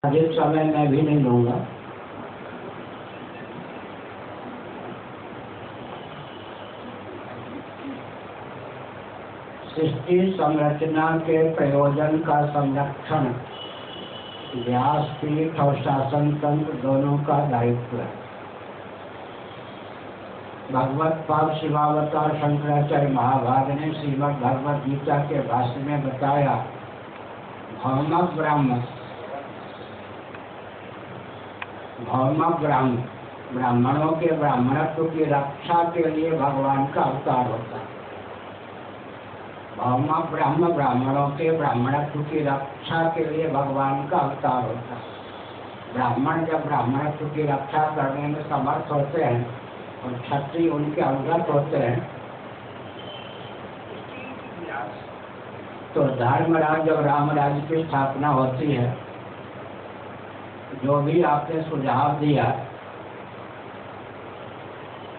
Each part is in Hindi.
अधिक समय मैं भी नहीं लूँगा। सृष्टि संरचना के प्रयोजन का संरक्षण व्यासपीठ और शासन तंत्र दोनों का दायित्व है। भगवत पाद शिवावतार शंकराचार्य महाभाग ने श्रीमद् भगवद गीता के भाष्य में बताया, भौमक ब्राह्मणों के ब्राह्मणत्व की रक्षा के लिए भगवान का अवतार होता है। भौमक ब्राह्मणों के ब्राह्मणत्व की रक्षा के लिए भगवान का अवतार होता है। ब्राह्मण जब ब्राह्मणत्व की रक्षा करने में समर्थ होते हैं और क्षत्रिय उनके अंगत होते हैं, तो धर्मराज और रामराज की स्थापना होती है। जो भी आपने सुझाव दिया,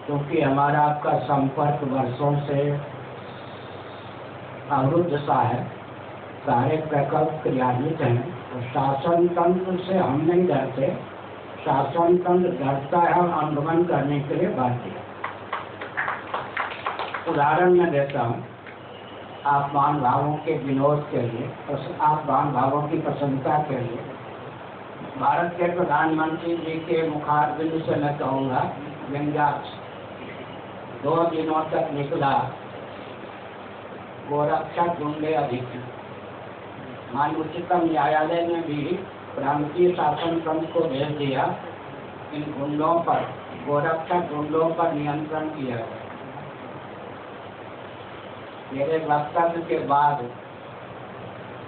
क्योंकि हमारा आपका संपर्क वर्षों से अवरुद्ध सा है, सारे प्रकल्प क्रियान्वित हैं और शासन तंत्र से हम नहीं डरते। शासन तंत्र डरता है और अनुगमन करने के लिए बाध्य है। उदाहरण मैं देता हूँ, आप महान भावों के विनोद के लिए, आप महान भावों की प्रसन्नता के लिए भारत के प्रधानमंत्री जी के मुखारबिंद से मैं कहूँगा, व्यंग्यास्त्र 2 दिनों तक निकला, गोरक्षक गुंडे अधिक। माननीय उच्चतम न्यायालय ने भी प्रांतीय शासन तंत्र को भेज दिया, इन गुंडों पर, गोरक्षक गुंडों पर नियंत्रण किया है। मेरे वक्तव्य के बाद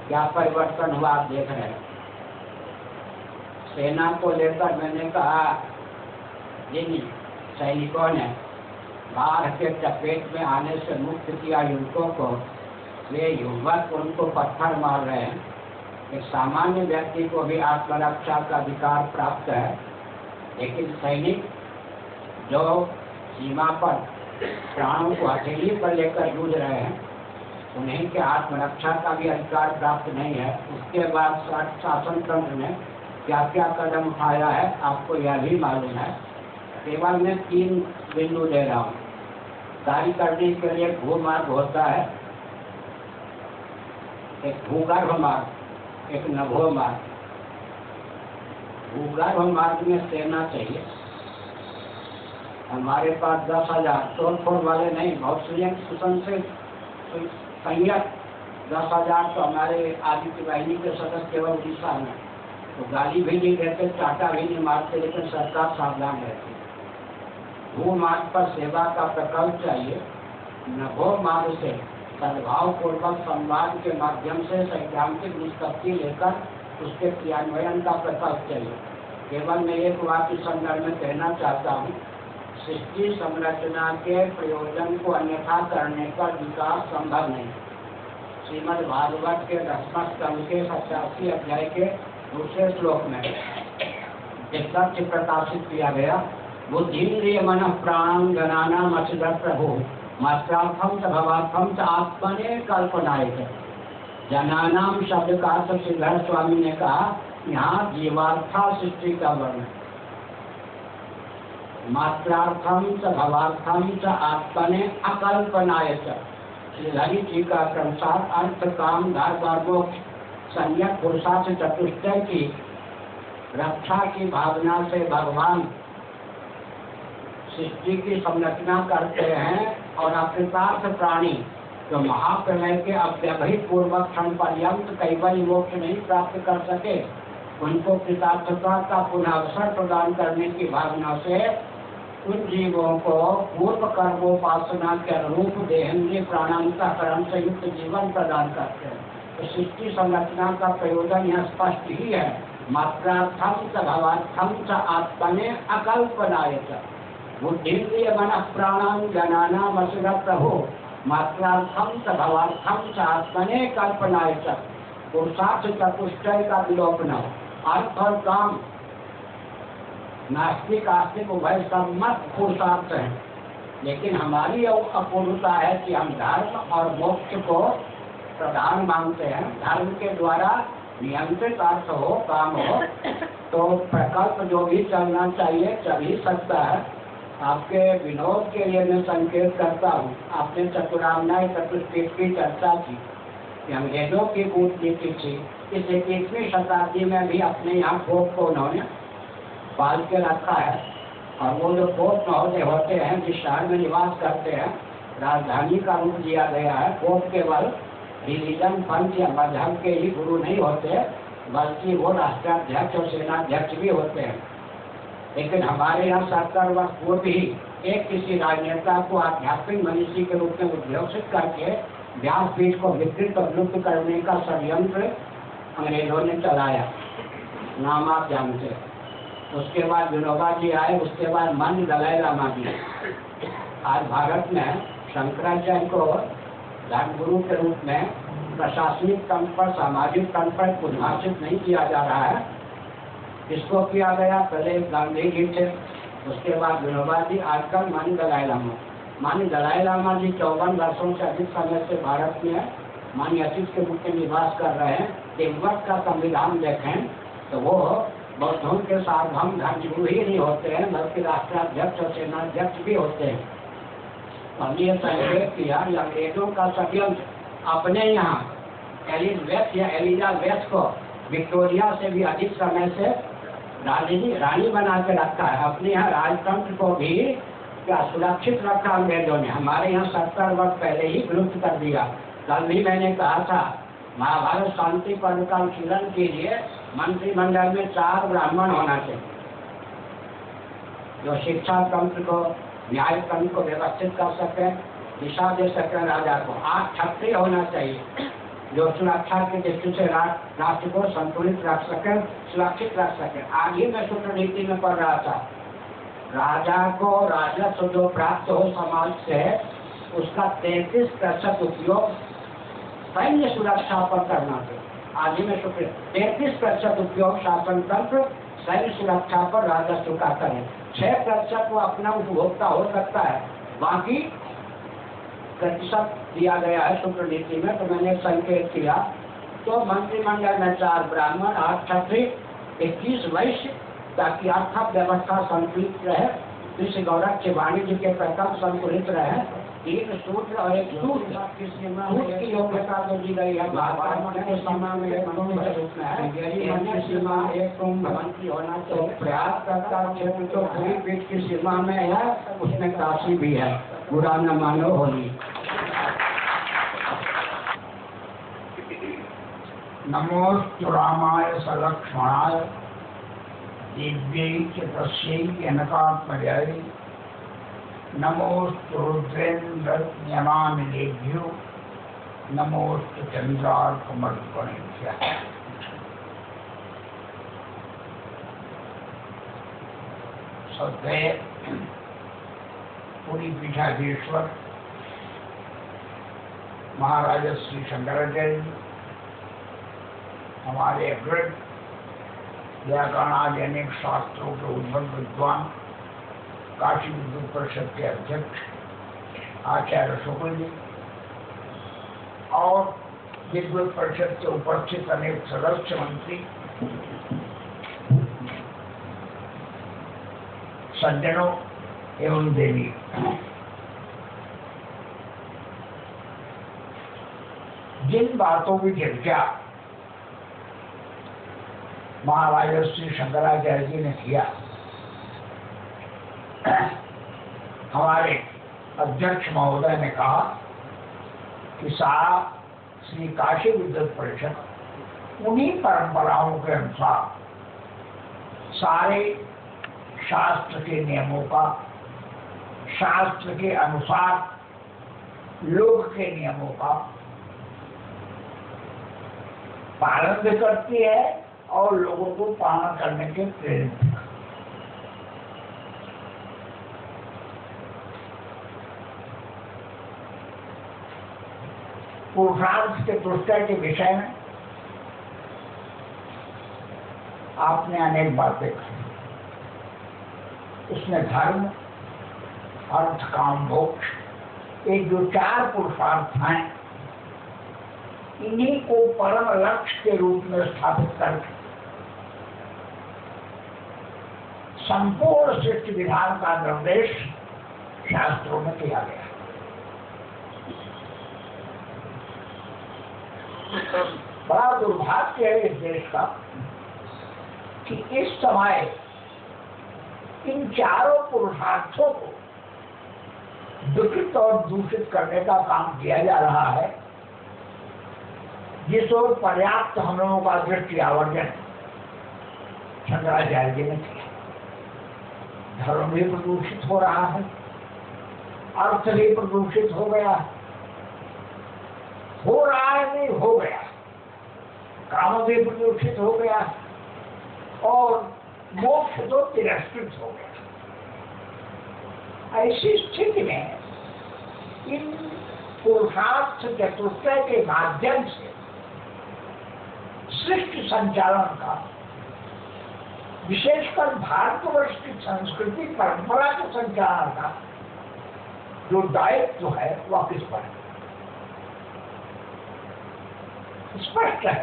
क्या परिवर्तन हुआ आप देख रहे हैं। सेना को लेकर मैंने कहा, जिन सैनिकों ने बाढ़ के चपेट में आने से मुक्त किया युवकों को, वे युवक उनको पत्थर मार रहे हैं। एक सामान्य व्यक्ति को भी आत्मरक्षा का अधिकार प्राप्त है, लेकिन सैनिक जो सीमा पर प्राणों को हथेली पर लेकर जूझ रहे हैं, उन्हीं के आत्मरक्षा का भी अधिकार प्राप्त नहीं है। उसके बाद शासन तंत्र ने क्या क्या कदम उठाया है आपको यह भी मालूम है। केवल मैं 3 बिंदु दे रहा हूँ। कार्य करने के लिए भूमार्ग होता है, एक भूगर्भ मार्ग, एक नभो मार्ग। भूगर्भ मार्ग में सेना चाहिए। हमारे पास 10,000 तोड़फोड़ वाले नहीं, बहुत संयत 10,000 तो हमारे आदित्य वाहिनी के सदस्य केवल उड़ीसा में, तो गाली भी नहीं देते, चाटा भी नहीं मारते, लेकिन सरकार सावधान रहती है। भूमार्ग पर सेवा का प्रकल्प चाहिए। नभो मार्ग से सद्भाव पूर्वक संवाद के माध्यम से सैद्धांतिक निष्पत्ति लेकर उसके क्रियान्वयन का प्रकल्प चाहिए। केवल मैं एक वाक्य संदर्भ में कहना चाहता हूँ, सृष्टि संरचना के प्रयोजन को अन्यथा करने पर विकास संभव नहीं। श्रीमद् भागवत के 10वें स्कंद के 87 अध्याय के दूसरे श्लोक में एक तथ्य प्रकाशित किया गया, बुद्धिन्द्रिय मन प्राणं गणानाम अचिदर प्रभु मात्रार्थम च भवार्थम च आत्मने कल्पनाय च। जनानाम शब्द का श्रीधर स्वामी ने कहा, यहाँ जीवार्था सृष्टि का वर्णन, मात्रार्थम च भवार्थम च आत्मने अकल्पनाय च। श्रीधरी जी का अनुसार अर्थ काम धार मोक्ष संयत पुरुषार्थ चतुष्टय की रक्षा की भावना से भगवान सृष्टि की संरचना करते हैं और अकृतार्थ प्राणी जो महाप्रलय के अव्यवहित पूर्वक क्षण पर्यंत कैवल्य मोक्ष नहीं प्राप्त कर सके, उनको कृतार्थता का पुनः अवसर प्रदान करने की भावना से उन जीवों को पूर्व कर्मोपासना के अनुरूप देहेंद्रिय प्राणांतकरण से युक्त जीवन प्रदान करते हैं। तो सृष्टि संरचना का प्रयोजन यह स्पष्ट ही है, मात्रार्थम च भवार्थम च आत्मने अकल्पनाय च। बुद्धिन्द्रिय मन प्राणं गणानाम अचिदर प्रभु मात्रार्थम च भवार्थम च आत्मने कल्पनाय च। पुरुषार्थ चतुष्टय का विलोपन हो, अर्थ और काम नास्तिक आस्तिक उभय सम्मत पुरुषार्थ है, लेकिन हमारी अपूर्णता है कि हम धर्म और मोक्ष को प्रधान मानते हैं। धर्म के द्वारा नियंत्रित अर्थ हो, काम हो, तो प्रकल्प जो भी चलना चाहिए चल ही सकता है। आपके विनोद के लिए मैं संकेत करता हूँ, आपने चतुराम्नाय चतुष्पीठ की चर्चा की कि अंग्रेजों की कूटनीति थी। इस 21वीं शताब्दी में भी अपने यहाँ पोप को उन्होंने पाल के रखा है। और वो जो पोप महोदय होते हैं, जिस शहर में निवास करते हैं, राजधानी का रूप दिया गया है। पोप केवल रिलीजन, पंथ या मजहब के ही गुरु नहीं होते, बल्कि वो राष्ट्राध्यक्ष और सेनाध्यक्ष भी होते हैं। लेकिन हमारे यहाँ 70 वर्ष पूर्व ही एक किसी राजनेता को आध्यात्मिक मनीषी के रूप में उद्घोषित करके व्यासपीठ को विकृत और लुप्त करने का षड्यंत्र अंग्रेजों ने चलाया, नाम आप जानते हैं। उसके बाद विनोबा जी आए, उसके बाद माननीय दलाई लामा जी। आज भारत में शंकराचार्य को धर्मगुरु के रूप में प्रशासनिक तंत्र पर, सामाजिक तंत्र पर उद्भाषित नहीं किया जा रहा है। किसको किया गया? पहले गांधी जी थे, उसके बाद विनोबा जी, आजकल माननीय दलाई लामा। माननीय दलाई लामा जी 54 वर्षों से अधिक समय से भारत में माननीय अतिथि के रूप में निवास कर रहे हैं। तिब्बत का संविधान देखें तो वो बौद्धों के सार्वभौम धर्मगुरु ही नहीं होते हैं, बल्कि राष्ट्राध्यक्ष और सेनाध्यक्ष भी होते हैं। हमने संकेत किया अंग्रेजों का षड्यंत्र अपने यहाँ एलिजाबेथ को विक्टोरिया से भी अधिक समय से रानी बना के रखा है। अपने यहाँ राजतंत्र को भी क्या सुरक्षित रखा अंग्रेजों ने। हमारे यहाँ 70 वर्ष पहले ही विलुप्त कर दिया। कल भी मैंने कहा था, महाभारत शांति पर्व का अनुशीलन के लिए मंत्रिमंडल में 4 ब्राह्मण होना चाहिए, जो शिक्षा तंत्र को, न्याय तंत्र को व्यवस्थित कर सके, दिशा दे सके राजा को। 8 क्षत्रिय होना चाहिए, जो सुरक्षा की दृष्टि से राष्ट्र को संतुलित रख सके, सुरक्षित रख सके। आज ही मैं सूत्र नीति में पढ़ रहा था, राजा को राजस्व जो प्राप्त हो समाज से, उसका 33% उपयोग सैन्य सुरक्षा पर करना चाहिए। आज ही में सूत्र 33% उपयोग शासन तंत्र सैन्य सुरक्षा पर राजस्व का करें। 6% वो अपना उपभोक्ता हो सकता है, बाकी प्रतिशत दिया गया है सूत्र नीति में। तो मैंने संकेत किया, तो मंत्रिमंडल में 4 ब्राह्मण, 8 क्षत्रिय, 21 वैश्य, ताकि अर्थव्यवस्था संतुलित रहे, कृषि गौरव के वाणिज्य के प्रकल्प संतुलित रहे। 3 सूत्र और 1 सूत्र की योग्यता तो दी गई है। भारत के सीमा में एक मंत्री रूप में है, सीमा एक मंत्री होना चाहिए। प्रयास करता क्षेत्र तो पूरी पीठ की सीमा में है, उसमें काशी भी है, बुरा न मानो होली। नमोस्तु रामाय सलक्ष्मणाय दिव्यै च तस्यै जनकात्मजाय नमोस्तु रुद्रेन्द्रयमानिलेभ्यो नमोस्तु चन्द्रार्कमर्पणेभ्यः। श्रद्धेय पुरी पीठाधीश्वर महाराज श्री शंकराचार्य जी, हमारे अग्रज व्याकरण आदि अनेक शास्त्रों के उद्भव विद्वान, काशी विद्युत परिषद के अध्यक्ष आचार्य शुक्ल जी और विद्युत परिषद के उपस्थित अनेक सदस्य मंत्री, सज्जनों एवं देवी, जिन बातों की चर्चा महाराज श्री शंकराचार्य जी ने किया, हमारे अध्यक्ष महोदय ने कहा कि सारा श्री काशी विद्युत परिषद उन्हीं परंपराओं के अनुसार सारे शास्त्र के नियमों का, शास्त्र के अनुसार लोक के नियमों का पालन भी करती है और लोगों को पालन करने के प्रेरित। पुरुषार्थ के तुष्टा के विषय में आपने अनेक बातें कही। उसमें धर्म, अर्थ, काम, मोक्ष, एक जो 4 पुरुषार्थ हैं, इन्हीं को परम लक्ष्य के रूप में स्थापित करके संपूर्ण सृष्टि विधान का निर्देश शास्त्रों में किया गया। बड़ा दुर्भाग्य है इस देश का कि इस समय इन चारों पुरुषार्थों को विकृत और दूषित करने का काम किया जा रहा है, जिस ओर पर्याप्त हम लोगों का दृष्टि आवर्जन शंकराचार्य जी ने किया। धर्म भी प्रदूषित हो रहा है, अर्थ भी प्रदूषित हो गया, हो रहा है नहीं हो गया, काम भी प्रदूषित हो गया और मोक्ष तो तिरस्कृत हो गया। ऐसी स्थिति में इन पुरुषार्थ चतुष्टय के माध्यम से सृष्टि संचालन का, विशेषकर भारतवर्ष की संस्कृति परंपरा के संचालन का जो दायित्व है वह किस पर है? स्पष्ट है।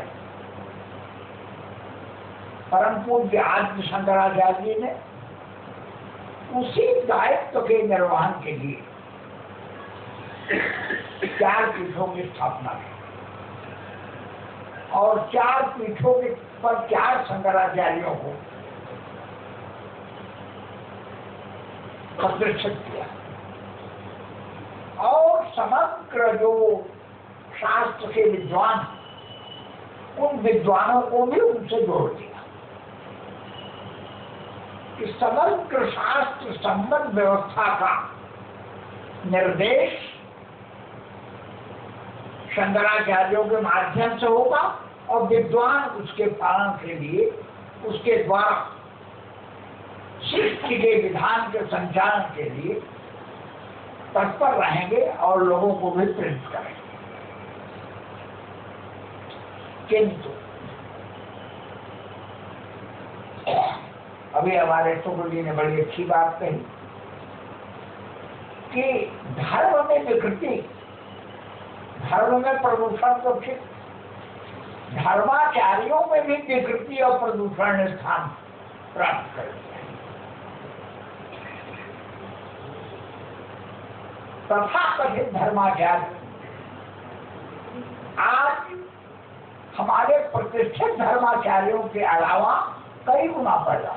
परम पूज्य आद्य शंकराचार्य जी ने उसी दायित्व के निर्वहन के लिए 4 पीठों की स्थापना की और 4 पीठों के पर 4 शंकराचार्यों को प्रतिष्ठित किया और समग्र जो शास्त्र के विद्वान, उन विद्वानों को भी उनसे जोड़ दिया। इस समग्र शास्त्र संबंध व्यवस्था का निर्देश शंकराचार्यों के माध्यम से होगा और विद्वान उसके पालन के लिए उसके द्वारा सृष्टि के विधान के संचालन के लिए तत्पर रहेंगे और लोगों को भी प्रेरित करेंगे। किंतु अभी हमारे शुक्र जी ने बड़ी अच्छी बात कही कि धर्म में विकृति, धर्म में प्रदूषण तो ठीक, धर्माचार्यों में भी विकृति और प्रदूषण ने स्थान प्राप्त कर लिया। तथा कथित धर्माचार्य आज हमारे प्रतिष्ठित धर्माचार्यों के अलावा कई गुना बढ़ा।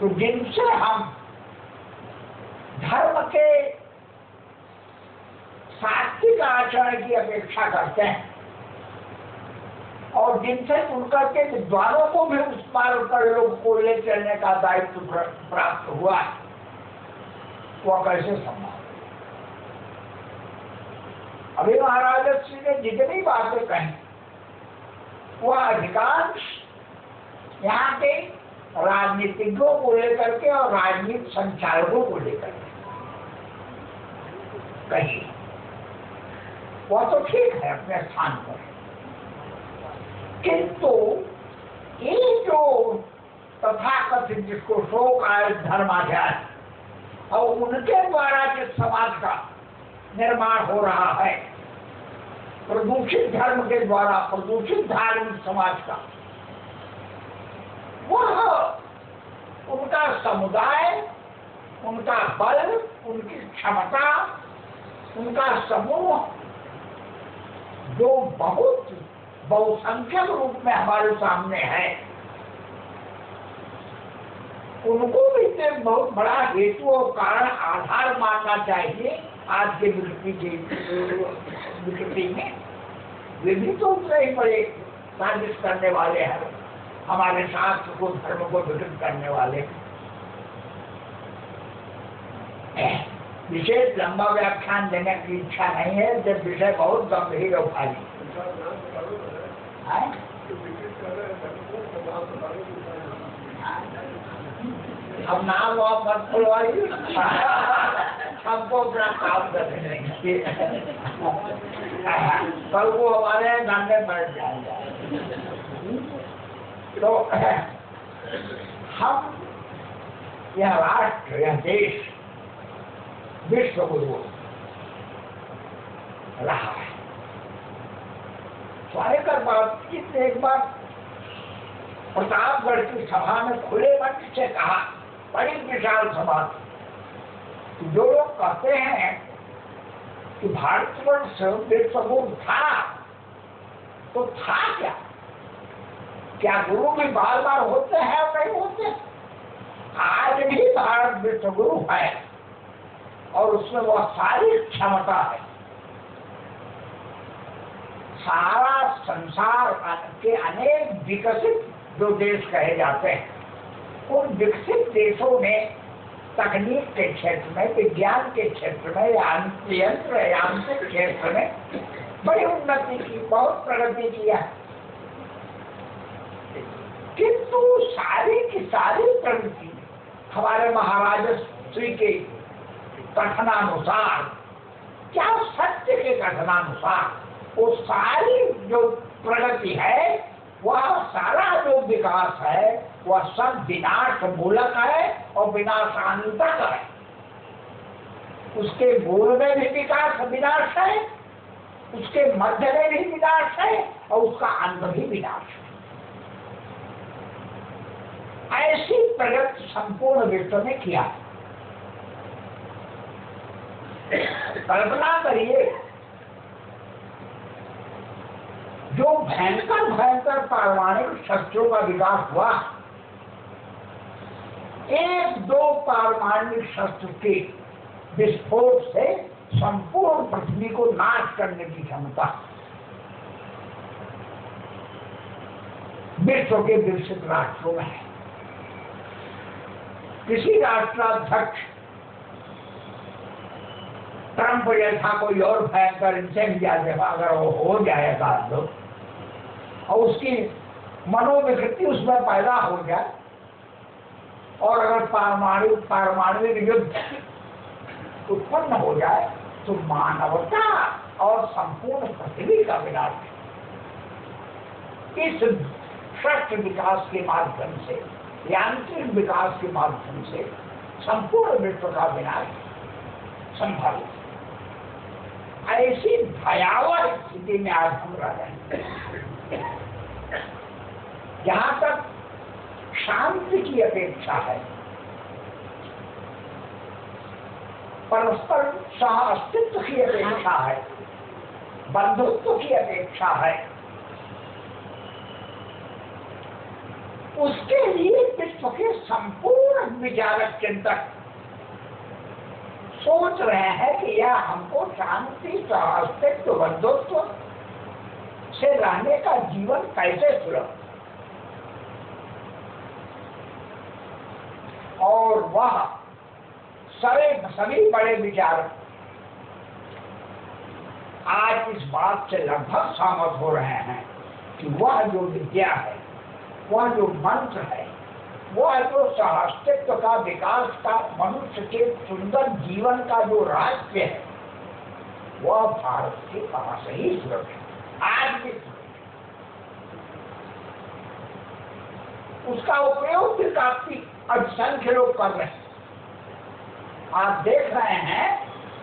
तो जिनसे हम धर्म के सात्विक आचरण की अपेक्षा करते हैं और जिनसे उनकर के विद्वानों को भी उस मार्ग पर लोग को ले चलने का दायित्व प्राप्त हुआ है, वह कैसे संभव? अभी महाराज श्री ने जितनी बातें कही वह अधिकांश यहाँ के राजनीतिज्ञों को लेकर के और राजनीतिक संचालकों को लेकर के कही। वह तो ठीक है अपने स्थान पर, किंतु ये जो तथाकथित जिसको शोक आय धर्माचार्य और उनके द्वारा जिस समाज का निर्माण हो रहा है, प्रदूषित धर्म के द्वारा प्रदूषित धार्मिक समाज का, वह उनका समुदाय, उनका बल, उनकी क्षमता, उनका समूह जो बहुत बहुसंख्यक रूप में हमारे सामने है, उनको भी बहुत बड़ा हेतु और कारण आधार मानना चाहिए। आज के विकृति में वे भी तो उतने ही बड़े साजिश करने वाले हैं, हमारे शास्त्र को, धर्म को विकृत करने वाले। विशेष लंबा व्याख्यान देने की इच्छा नहीं है, जब विषय बहुत गंभीर और भारी। अब नाम आप मत खुलवाइए, हमको अपना काम करने देंगे। कल को हमारे धंधे बैठ जाएंगे। तो हम यह राष्ट्र, यह देश विश्व गुरु रहा है। स्वायकर बातचीत ने एक बार प्रतापगढ़ की सभा में खुले मंच से कहा, बड़ी विशाल सभा, जो लोग कहते हैं कि भारतवर्ष विश्वगुरु था, तो था क्या? क्या गुरु भी बार बार होते हैं और नहीं होते? आज भी भारत विश्वगुरु है और उसमें वह सारी क्षमता है। सारा संसार के अनेक विकसित जो देश कहे जाते हैं, उन विकसित देशों ने तकनीक के क्षेत्र में, विज्ञान के क्षेत्र में, यंत्र यांत्रिक क्षेत्र में बड़ी उन्नति की, बहुत प्रगति किया। किंतु सारी की सारी प्रगति हमारे महाराज श्री के कथनानुसार, क्या सत्य के कथनानुसार, वो सारी जो प्रगति है, वह सारा जो विकास है, वह सब विनाश मूलक है और विनाशांतक है। उसके मूल में भी विकास विनाश है, उसके मध्य में भी विनाश है और उसका अंत भी विनाश है। ऐसी प्रगति संपूर्ण विश्व में किया। कल्पना करिए, जो भयंकर भयंकर पारमाणविक शस्त्रों का विकास हुआ, एक दो पारमाणविक शस्त्र के विस्फोट से संपूर्ण पृथ्वी को नाश करने की क्षमता विश्व के विकसित राष्ट्रों में है। किसी राष्ट्राध्यक्ष ट्रंप जैसा कोई और भयंकर इंसान अगर वो हो जाएगा तो, और उसकी मनोविकृति उसमें पैदा हो जाए, और अगर पारमाणविक युद्ध उत्पन्न हो जाए, तो मानवता और संपूर्ण पृथ्वी का विनाश। इस शस्त्र विकास के माध्यम से, यांत्रिक विकास के माध्यम से संपूर्ण विश्व का विनाश संभावित। ऐसी भयावह स्थिति में आज हम रह रहे हैं, जहां तक शांति की अपेक्षा है, परस्पर सह अस्तित्व की अपेक्षा है, बंधुत्व की अपेक्षा है, उसके लिए विश्व के संपूर्ण विचारक चिंतक सोच रहे हैं कि यह हमको शांति, अस्तित्व, बंधुत्व से रहने का जीवन कैसे सुलभ, और वह सभी बड़े विचारक आज इस बात से लगभग सहमत हो रहे हैं कि वह जो विद्या है, वह जो मंत्र है, वह जो अस्तित्व का, विकास का, मनुष्य के सुंदर जीवन का जो रहस्य है, वह भारत के पास ही सुरक्षित आज भी। उसका उपयोग भी काफी असंख्य लोग कर रहे हैं। आप देख रहे हैं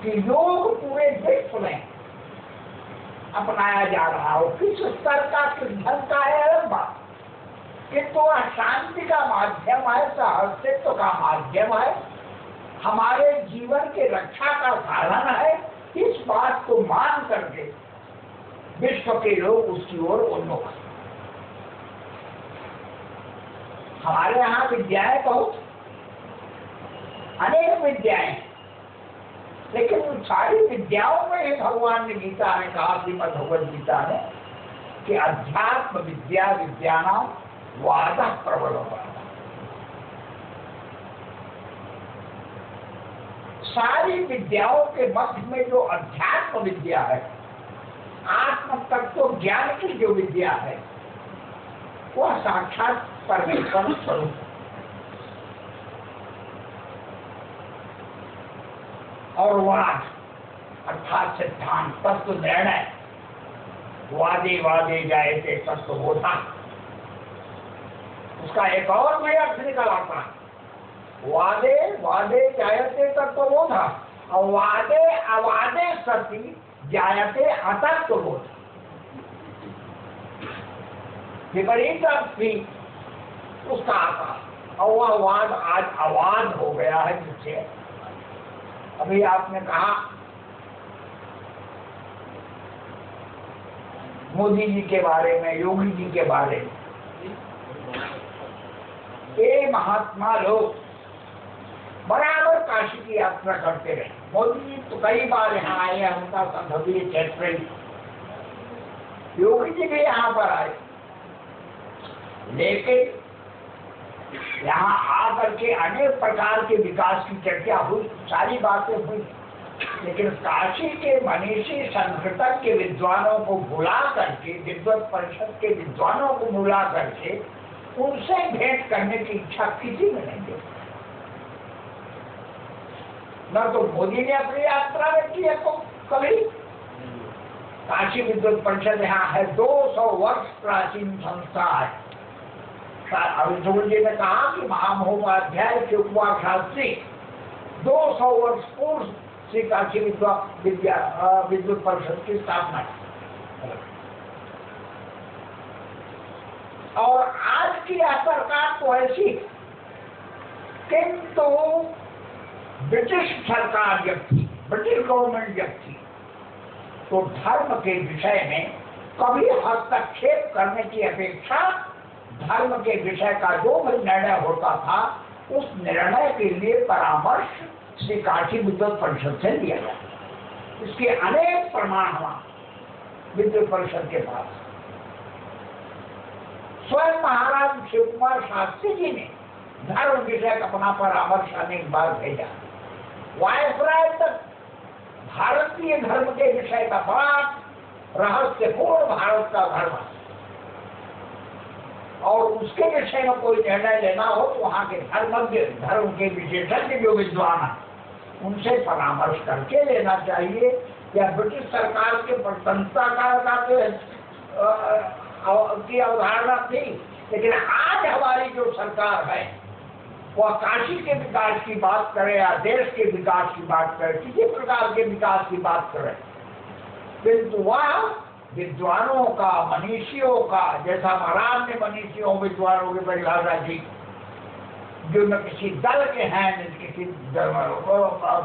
कि योग पूरे विश्व में अपनाया जा रहा हो, किस स्तर का, किस ढंग का है अलग बात, किंतु वह शांति का माध्यम है, अस्तित्व का माध्यम है, हमारे जीवन के रक्षा का साधन है। इस बात को मान करके विश्व के लोग उसकी ओर उन्मुख हैं। हमारे यहाँ विद्याएं बहुत, अनेक विद्याएं, लेकिन उन सारी विद्याओं में ही भगवान ने गीता ने कहा, श्रीमद् भगवद गीता ने, कि अध्यात्म विद्या विद्यानां वाद प्रबल होगा। सारी विद्याओं के मध्य में जो अध्यात्म विद्या है, आत्म तत्व ज्ञान की जो विद्या है, वह साक्षात परमेश्वर स्वरूप। और वाद अर्थात सिद्धांत, तत्व निर्णय, वादे वादे जाए थे तत्व बोधा, उसका एक और नया अर्थ निकल आता है। वादे वादे जायते तत्व बोधा, और वादे अवादे सती जायते अतत्वबोध। विपरीत भी उसका आता, और वह वाद आज आवाज हो गया है। जिससे अभी आपने कहा मोदी जी के बारे में, योगी जी के बारे में, ये महात्मा लोग बराबर काशी की यात्रा करते रहे। मोदी जी तो कई बार यहाँ आए, उनका संसदीय क्षेत्र, योगी जी भी यहाँ पर आए, लेकिन यहाँ आकर के अनेक प्रकार के विकास की चर्चा हुई, सारी बातें हुई, लेकिन काशी के मनीषी संस्कृतक के विद्वानों को बुला करके, विद्वत परिषद के विद्वानों को बुला करके उनसे भेंट करने की इच्छा किसी में नहीं थी। न तो मोदी ने अपनी यात्रा में की है कभी। काशी विद्वत परिषद यहाँ है, 200 वर्ष प्राचीन संस्था है। अभिषेक जी ने कहा कि महामहोपाध्याय शिवकुमार शास्त्री 200 वर्ष पूर्व श्री काशी विद्वत परिषद की स्थापना की। और आज की सरकार तो ऐसी, किंतु ब्रिटिश सरकार जब थी, ब्रिटिश गवर्नमेंट जब थी, तो धर्म के विषय में कभी हस्तक्षेप करने की अपेक्षा धर्म के विषय का जो भी निर्णय होता था, उस निर्णय के लिए परामर्श श्री काशी विद्वत परिषद से लिया गया। इसके अनेक प्रमाण हमारे विद्वत परिषद के पास। स्वयं महाराज शिवकुमार शास्त्री जी ने धर्म विषय का अपना परामर्श अनेक बार भेजा। वायसराय तक भारतीय धर्म के विषय का बड़ा रहस्यपूर्ण भारत का धर्म, और उसके विषय में कोई निर्णय लेना हो तो वहाँ के धर्मज्ञ, धर्म के विशेषज्ञ जो विद्वान हैं, उनसे परामर्श करके लेना चाहिए। या ब्रिटिश सरकार के प्रशंसा की अवधारणा थी, लेकिन आज हमारी जो सरकार है वह काशी के विकास की बात करे या देश के विकास की बात करे, किसी प्रकार के विकास की बात करे, किंतु वह विद्वानों का, मनीषियों का, जैसा महाराज ने मनीषियों विद्वानों की परिभाषा की, जो न किसी दल के हैं, न किसी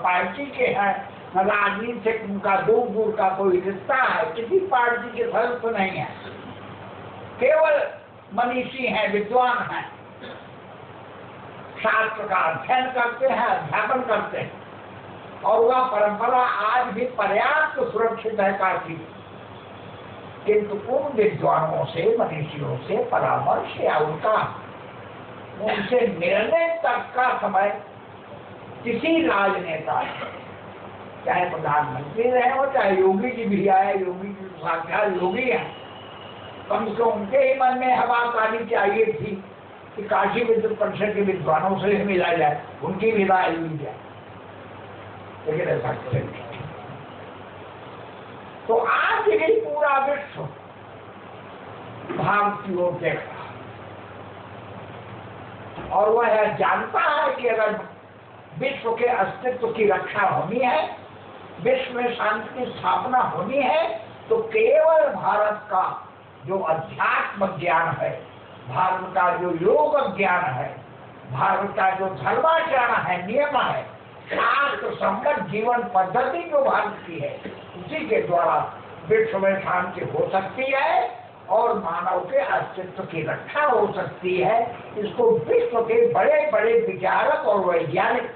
पार्टी के हैं, न राजनीति से उनका दूर दूर का कोई रिश्ता है, किसी पार्टी के सदस्य नहीं है, केवल मनीषी हैं, विद्वान हैं, शास्त्र का अध्ययन करते हैं, अध्यापन करते हैं, और वह परंपरा आज भी पर्याप्त सुरक्षित है काशी। किंतु उन विद्वानों से, मनीषियों से परामर्श या उनसे मिलने तक का समय किसी राजनेता, चाहे प्रधानमंत्री रहे हो, चाहे योगी जी भी आए, योगी जी साक्षात योगी हैं, कम से कम उनके ही मन में हवा आनी चाहिए थी कि काशी विद्वत परिषद के विद्वानों से मिला जाए, उनकी भी राय ली जाए, लेकिन ऐसा नहीं। तो आज भी पूरा विश्व भारत की ओर देख रहा, और वह यह जानता है कि अगर विश्व के अस्तित्व की रक्षा होनी है, विश्व में शांति की स्थापना होनी है, तो केवल भारत का जो अध्यात्म ज्ञान है, भारत का जो योग ज्ञान है, भारत का जो धर्माचरण है, नियम है, शास्त्र सम्मत जीवन पद्धति जो भारत की है, उसी के द्वारा विश्व में शांति हो सकती है और मानव के अस्तित्व की रक्षा हो सकती है। इसको विश्व के बड़े बड़े विचारक और वैज्ञानिक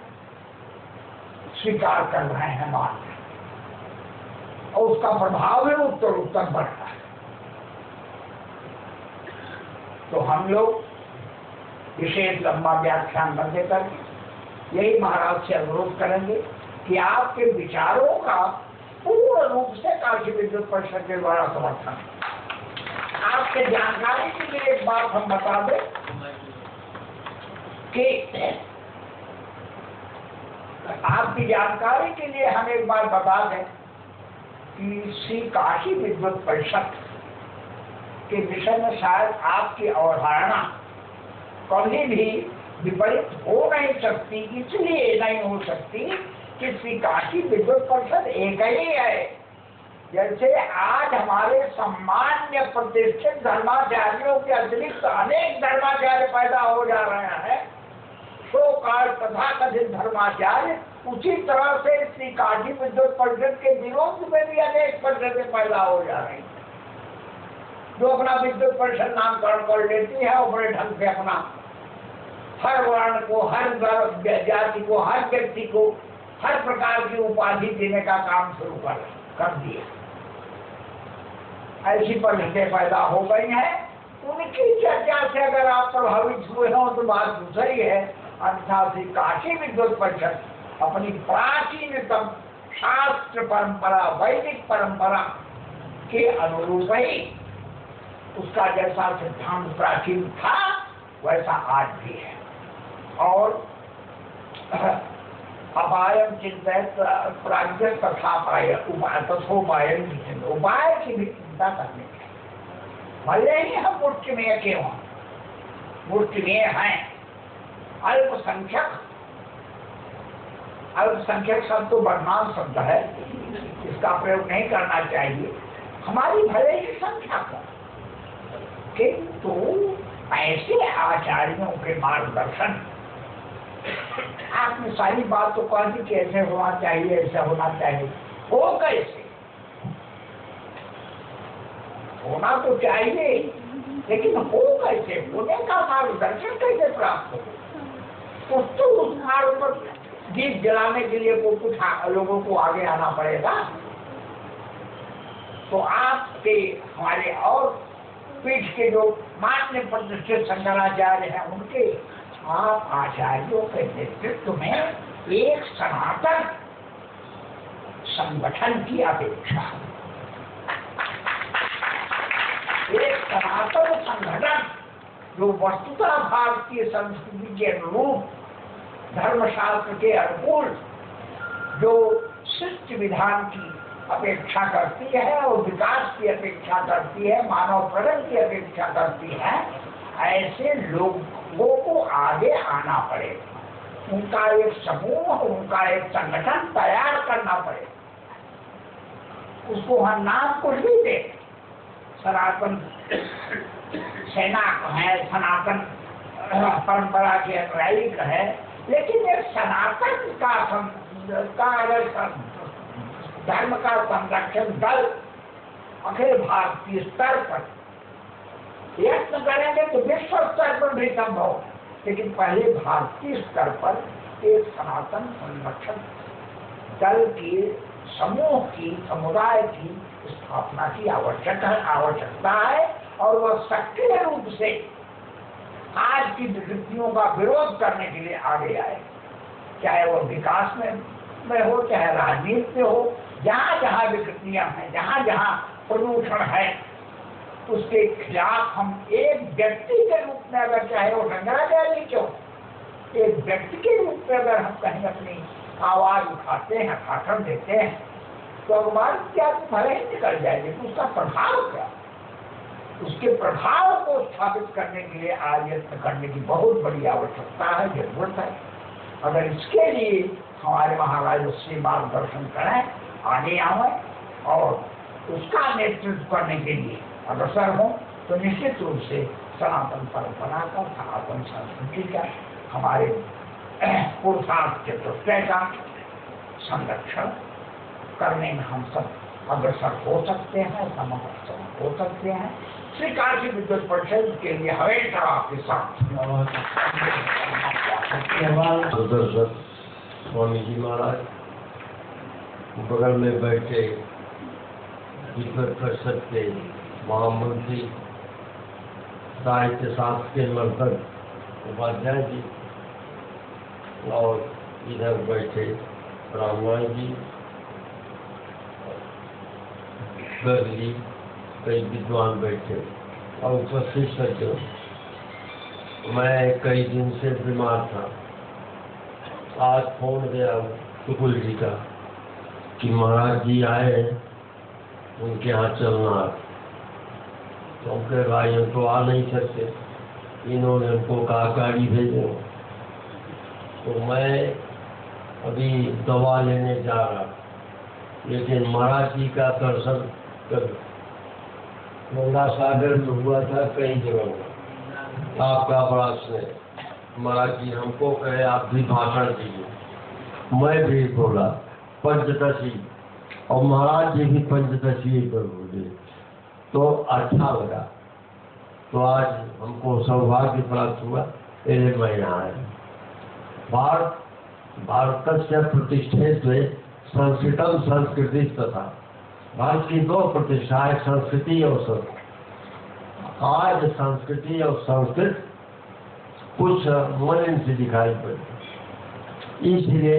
स्वीकार कर रहे हैं, मान रहे हैं, और उसका प्रभाव भी उत्तर बढ़ रहा है। तो हम लोग विशेष लंबा व्याख्यान न देकर यही महाराज से अनुरोध करेंगे कि आपके विचारों का पूर्ण रूप से काशी विद्वत परिषद के द्वारा समर्थन। आपके जानकारी के लिए एक बात हम बता दें कि आपकी जानकारी के लिए हम एक बार बता दें कि श्री काशी विद्वत परिषद के विषय में शायद आपकी अवधारणा कभी भी विपरीत हो नहीं सकती। इसलिए नहीं हो सकती कि श्री काशी विद्वत परिषद एक ही है, जैसे आज हमारे सम्मान्य प्रतिष्ठित धर्माचार्यों के अतिरिक्त अनेक धर्माचार्य पैदा हो जा रहे हैं, सो काल तथाकथित धर्माचार्य, उसी तरह से श्री काशी विद्युत परिषद के विरोध में भी अनेक परिषदें पैदा हो जा रही हैं, जो अपना विद्युत परिषद नामकरण कर लेती है और बड़े ढंग से अपना हर वर्ण को, हर जाति को, हर व्यक्ति को हर प्रकार की उपाधि देने का काम शुरू कर दिया। ऐसी परिस्थितियां पैदा हो गई हैं। उनकी चर्चा से अगर आप प्रभावित हुए हो तो बात दूसरी है, अन्यथा श्री काशी विद्युत परिषद अपनी प्राचीनतम शास्त्र परंपरा, वैदिक परंपरा के अनुरूप ही उसका जैसा सिद्धांत प्राचीन था वैसा आज भी है। और अपायम चिंतित प्राज्ञ तथा तथोपायन की चिंता, उपाय की भी चिंता करनी चाहिए। भले ही हम मुष्टिमेय क्यों हैं, मुष्टिमेय हैं, अल्पसंख्यक शब्द तो बदनाम शब्द है, इसका प्रयोग नहीं करना चाहिए। हमारी भले ही संख्या का, किंतु ऐसे आचार्यों के मार्गदर्शन, आपने सारी बात तो कह दी कि ऐसे होना चाहिए, ऐसा होना चाहिए, हो कैसे? होना तो चाहिए, लेकिन हो कैसे? होने का मार्गदर्शन कैसे प्राप्त हो? उस मार्ग पर दीप जलाने के लिए को कुछ लोगों को आगे आना पड़ेगा। तो आपके हमारे और पीठ के जो मान्य प्रतिष्ठित शंकराचार्य हैं, उनके आप आचार्यों के नेतृत्व में एक सनातन संगठन की अपेक्षा, एक सनातन संगठन जो वस्तुतः भारतीय संस्कृति के अनुरूप, धर्मशास्त्र के अनुकूल, जो शिष्ट विधान की अपेक्षा करती है और विकास की अपेक्षा करती है, मानव प्रगति की अपेक्षा करती है, ऐसे लोगों को आगे आना पड़ेगा। उनका एक समूह, उनका एक संगठन तैयार करना पड़ेगा। उसको हम नाम कुछ भी दे, सनातन सेना है, सनातन परंपरा के अनुयायी है, लेकिन एक सनातन का धर्म का संरक्षण दल अखिल भारतीय स्तर पर यत्न करेंगे तो विश्व स्तर पर भी संभव, लेकिन पहले भारतीय स्तर पर एक सनातन संरक्षण दल के समूह की, समुदाय की स्थापना की आवश्यकता है। और वह सक्रिय रूप से आज की विकृतियों का विरोध करने के लिए आगे आए, चाहे वह विकास में हो, चाहे राजनीति में हो। जहाँ जहाँ विकृतियां हैं, जहाँ जहाँ प्रदूषण है, उसके खिलाफ हम एक व्यक्ति के रूप में, अगर चाहे वो शंकराचार्य क्यों, एक व्यक्ति के रूप में अगर हम कहीं अपनी आवाज उठाते हैं, भाषण देते हैं, तो अखबार क्या भले ही निकल जाएगी, तो उसका प्रभाव क्या? उसके प्रभाव को स्थापित करने के लिए आज यत्न करने की बहुत बड़ी आवश्यकता है, जरूरत है। अगर इसके लिए हमारे महाराज श्री मार्गदर्शन करें, आगे आए और उसका नेतृत्व करने के लिए अग्रसर हो, तो निश्चित रूप से सनातन परंपरा का, सनातन संस्कृति का, हमारे पुरुषार्थ के प्रत्यय का संरक्षण करने में हम सब अग्रसर हो सकते हैं, समर्थ हो सकते हैं। श्री काशी विद्युत परिषद के लिए हमेशा आपके साथ। स्वामी जी महाराज बगल में बैठे विद्युत परिषद के महामंत्री, साहित्य शास्त्र के मर्दक उपाध्याय जी, और इधर बैठे ब्राह्मण जी, गर्गी, कई विद्वान बैठे और उपस्थित सज्जन। मैं कई दिन से बीमार था। आज फोन गया सुकुल जी का कि महाराज जी आए हैं, उनके यहाँ चलना है। तो उनके भाई हम तो आ नहीं सकते, इन्होंने हमको कहा गाड़ी भेजो। तो मैं अभी दवा लेने जा रहा, लेकिन महाराज जी का दर्शन गंगा सागर में हुआ था कई जगह। आपका बड़ा स्नेह। महाराज जी हमको कहे आप भी भाषण दीजिए। मैं भी बोला पंचदशी, और महाराज जी भी पंचदशी पर बोले, तो अच्छा लगा। तो आज हमको सौभाग्य प्राप्त हुआ, इसलिए मैं यहाँ आया। भारत से प्रतिष्ठित संस्कृतम संस्कृति तथा भारत की दो प्रतिष्ठा है, संस्कृति और संस्कृत। आज संस्कृति और संस्कृत कुछ मलिन से दिखाई पड़ती, इसलिए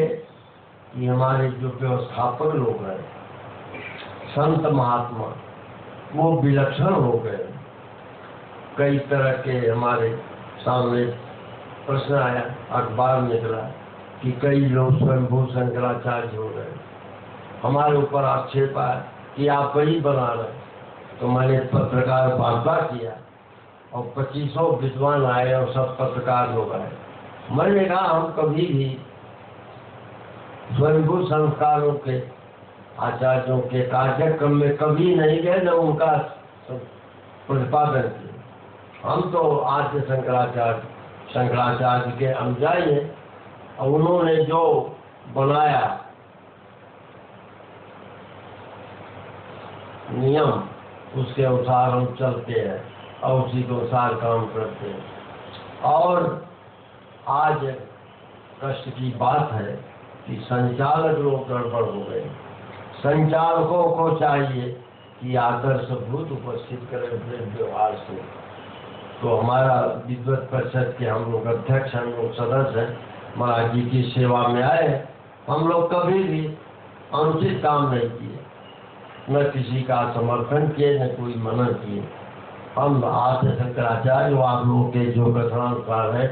कि हमारे जो व्यवस्थापक लोग हैं, संत महात्मा, वो विलक्षण हो गए। कई तरह के हमारे सामने प्रश्न आया, अखबार निकला कि कई लोग स्वयंभू शंकराचार्य हो गए। हमारे ऊपर आक्षेप आया कि आप वही बना रहे। तो मैंने पत्रकार वार्ता किया और 2500 विद्वान आए और सब पत्रकार लोग आए। मैंने कहा हम कभी भी स्वयंभू संस्कारों के आचार्यों के कार्यक्रम में कभी नहीं गए, न उनका प्रतिपादन किया। हम तो आद्य शंकराचार्य के अनुयायी हैं, और उन्होंने जो बनाया नियम, उसके अनुसार हम चलते हैं और उसी के अनुसार काम करते हैं। और आज कष्ट की बात है कि संचालक लोग गड़बड़ हो गए। संचालकों को चाहिए कि आदर्शभूत उपस्थित करें अपने व्यवहार से। तो हमारा विद्वत परिषद के हम लोग अध्यक्ष, हम लोग सदस्य हैं, महाराज जी की सेवा में आए। हम लोग कभी भी अनुचित काम नहीं किए, न किसी का समर्थन किए, न कोई मना किए। हम आद्य शंकराचार्य आप लोगों के जो कथनानुसार है,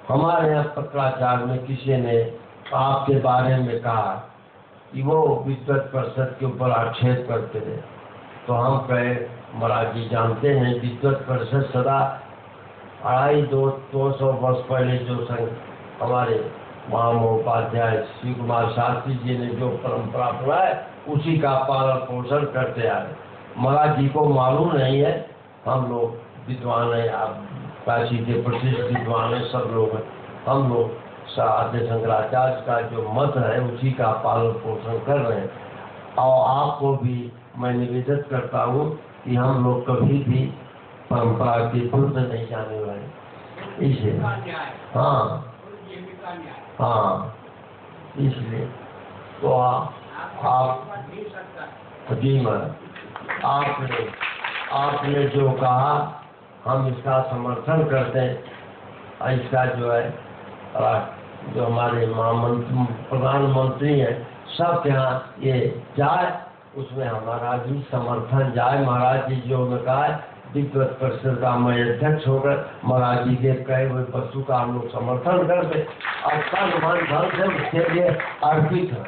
हमारे यहाँ पत्राचार में किसी ने आपके बारे में कहा कि वो विद्वत परिषद के ऊपर आक्षेप करते थे। तो हम कहे महाराज जी जानते हैं विद्वत परिषद सदा 250 वर्ष पहले जो हमारे महामहोपाध्याय श्री कुमार शास्त्री जी ने जो परंपरा अपनाए, उसी का पालन पोषण करते आए। महाराज जी को मालूम नहीं है, हम लोग विद्वान हैं, आप काशी के प्रतिष्ठित विद्वान हैं, सब लोग हैं। हम लोग आद्य शंकराचार्य का जो मत है उसी का पालन पोषण कर रहे हैं। और आपको भी मैं निवेदन करता हूँ कि हम लोग कभी भी परंपरा के विरुद्ध नहीं जाने वाले। इसलिए हाँ, इसलिए तो आप जी महाराज, आपने जो कहा हम इसका समर्थन करते हैं। इसका जो है जो हमारे प्रधानमंत्री हैं, सब यहाँ ये जाए, उसमें हमारा भी समर्थन जाए। महाराज जी जो ने कहा विद्वत परिषद का मैं अध्यक्ष होकर महाराज जी के कहे हुए वस्तु का हम लोग समर्थन करते, अच्छा मान धन से उसके लिए अर्पित है।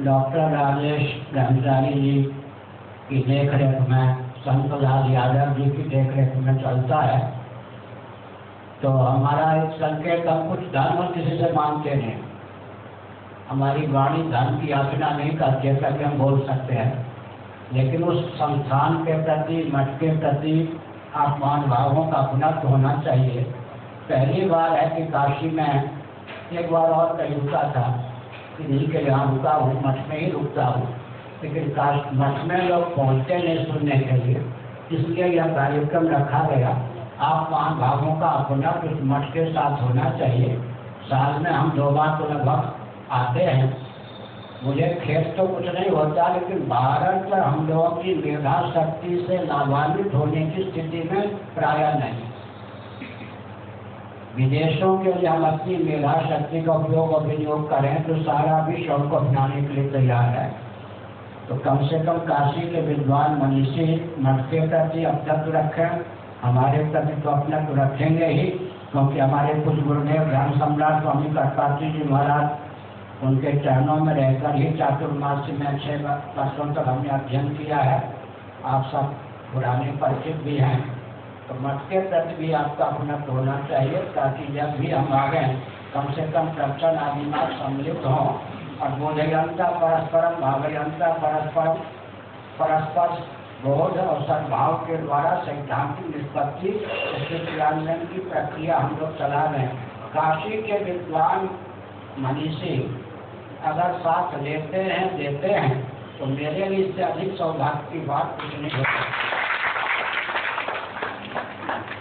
डॉक्टर राजेश ब्रह्मचारी जी की देखरेख में, संतलाल यादव जी की देखरेख में चलता है। तो हमारा एक संकेत, हम कुछ धर्म किसी से मांगते नहीं, हमारी वाणी धर्म की याचना नहीं करती है, करके हम बोल सकते हैं। लेकिन उस संस्थान के प्रति, मठ के प्रति अपमान भावों का अपनत्व होना चाहिए। पहली बार है कि काशी में, एक बार और कहीं रुका था, इन्हीं के यहाँ रुका हूँ, मठ में ही रुकता हूँ, लेकिन मठ में लोग पहुँचते नहीं सुनने के लिए, इसलिए यह कार्यक्रम रखा गया। आप वहाँ भावों का अपनत्व उस मठ के साथ होना चाहिए। साल में हम 2 बार तो लगभग आते हैं। मुझे खेत तो कुछ नहीं होता, लेकिन भारत पर हम लोगों की मेधा शक्ति से लाभान्वित होने की स्थिति में प्रायः नहीं। विदेशों के लिए हम अपनी मेधा शक्ति का उपयोग और विनियोग करें तो सारा विश्व को अपनाने के लिए तैयार है। तो कम से कम काशी के विद्वान मनीषी मठ के प्रति अपनत्व रखें, हमारे प्रति तो अपनत्व रखेंगे ही, क्योंकि हमारे कुछ गुरुदेव धर्म सम्राट स्वामी कर्पात्री जी महाराज, उनके चरणों में रहकर ही चातुर्मासी में 6 वर्षों तक हमने अध्ययन किया है। आप सब पुराने परिचित भी हैं, तो मठ के प्रति भी आपका अपनत्व होना चाहिए, ताकि जब भी हम आ गए कम से कम दर्शन आदि में सम्मिलित हों और बोधयंता परस्परम भावयंता परस्परम परस्पर बोध और सद्भाव के द्वारा सैद्धांतिक निष्पत्ति उसके क्रियान्वयन की प्रक्रिया हम लोग चला रहे हैं। काशी के विद्वान मनीषी अगर साथ लेते हैं देते हैं तो मेरे लिए इससे अधिक सौभाग्य की बात कुछ नहीं होती।